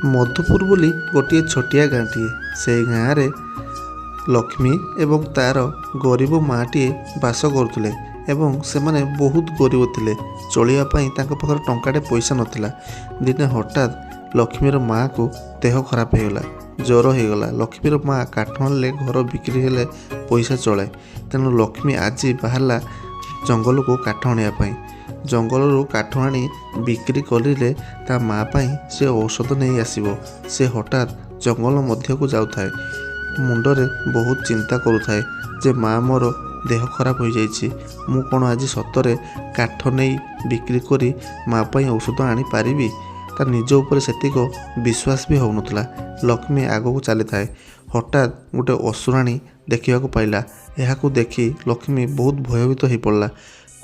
मधुपुर बोली गोटे छोटिया गाँटीए से गाँव लक्ष्मी एवं तार गरीब माटीए बास करुले एवं से माने बहुत गरीब थिले चलियापाई पाखर टंकाटे पैसा नथिला। दिने हठात लक्ष्मीर माँ को देह खराब होगला ज्वर होगला। लक्ष्मीर माँ काठ आनले घर बिक्री हेले पैसा चले तेणु लक्ष्मी आज बाहरला जंगल को काठ आने जंगल काठ आनी बिक्री कले ता माँ पाई से औषध नहीं आसीबो। से हठात जंगल मध्य को जाउथाए मुंडरे बहुत चिंता करुथाए जे माँ मोर देह खराब हो जाइछि मु कौन आज सतरे काठ नहीं बिक्री करी माँ पाई औषध आनी पारिबी। ता निज उपर सेतिक विश्वास भी होउनथला। लक्ष्मी आगको चली थाए हठात गोटे असुराणी देखा पाइला। यहाकू देखी लक्ष्मी बहुत भयभीत हो पड़ला।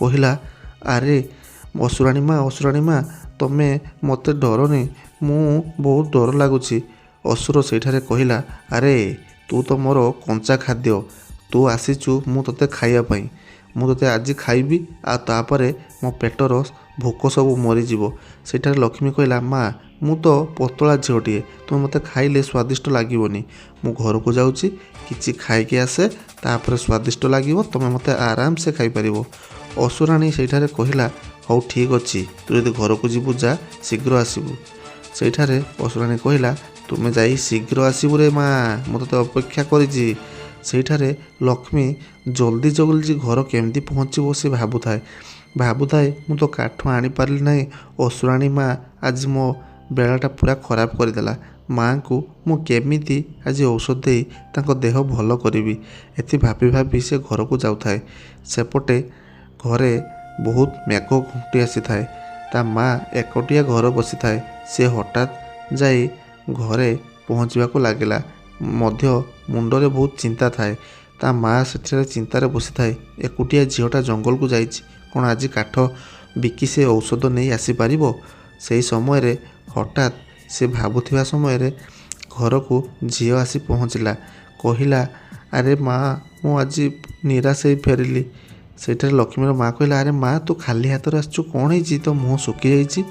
कहला अरे असुराणी माँ तमे मते डरनी मु बहुत डर लगुच। असुर सेठारे कहला अरे तू तो मोर कंचा खाद्य तू आसीचु मु तते खाइबापी मु तते आज खाइबी आ तापरे मो पेटर भोक सब मरीज। सेठारे लक्ष्मी कहला माँ मु तो पतला झीटे तुम मते खाइले स्वादिष्ट लगे मु घर को जाऊँगी किछि खाइके आसे तापर स्वादिष्ट लगे तुम मते आराम से खाई परिबो। असुराणी सेठारे कहला हौ ठीक अच्छी तू यदि घर को जीवु जा शीघ्र आसबू। सेठारे असुराणी कहला तुमे जाई शीघ्र आसबू रे माँ मु तते अपेक्षा करिछि। सेठारे लक्ष्मी जल्दी जल्दी घर केमती पहुँचब से भाबुए मु तो काठ आनी पारली नहीं। असुराणी माँ आज मो बेलाटा पूरा खराब करदेला। माँ को मु केमिति आज औषध दे तांको देह भल करी एति भाभी भाभी से घर को जाऊे। सेपटे घरे बहुत मेघ घुंटी आसी थाए ता माँ एकोटिया घर बसी थाए। से हठात जाई घरे पहुँचवाक लगिला मध्य मुंडरे बहुत चिंता थाए। ता माँ से चिंतार बसी थाए एकुटिया झीटा जंगल को जाइछि कौन आज काठ बिकी से औषध नहीं आसी पारिबो। सेही समय हठात से भाबुथिबा समय घर को झी आसी पहुँचला। कहला अरे माँ मु आज निराश हो फेरिली। सेठारे लक्ष्मीर माँ कहला अरे माँ तू खाली हाथ आसचु कौन है तो मुँह सुखी जाइछि।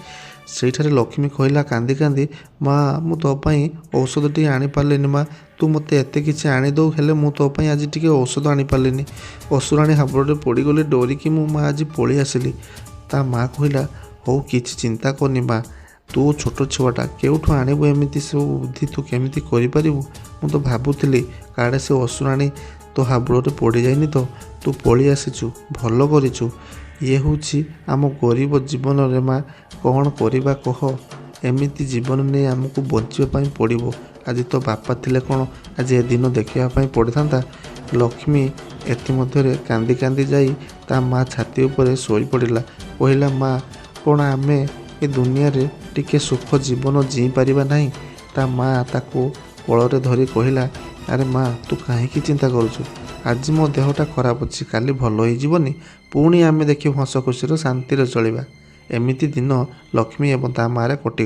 सेठारे लक्ष्मी कहला कांदी कांदी माँ मु तो पाई औषध टी आनी पारलिनी माँ तू मते एते किछि आनी दो हेले मु तो पाई आज टिके औषध आनी पारलिनी। असुराणी हाबड़े पड़गले डरिकी मु माँ आज पलि आसिली। ता माँ कहला हौ किछि चिंता करनी माँ तू छोट छुआटा केउठू आनिबु एमिति सब बुद्धि तू केमिति करि परिबु। मु तो भाबुथिली काड़े से असुराणी तो हाबड़े पड़ी जाइनी तो तू पलि आसीचु भल करिचु। ये होछि आम गरीब जीवन रे माँ कौन करिबा कह एमिति जीवन नहीं आमको बंचापी पड़ो। आज तो बापा थिले कौन आज ए दिन देखापी पड़ था। लक्ष्मी एमध्य कांदी कांदी जाई ता माँ छाती उपर शोई पड़ा। कहला माँ कौन आमे ए दुनिया रे टिके सुख जीवन जी पारिबा नहीं। ता माँ ताको कोଳରେ धरी कहला अरे माँ तू कहीं चिंता करुचु आज मो देहटा खराब अच्छी काली भल हो जीवनी पुणी आमे देखिए हस खुशी शांति चलिबा। एमिति दिन लक्ष्मी एवं ता माँ कटिगला।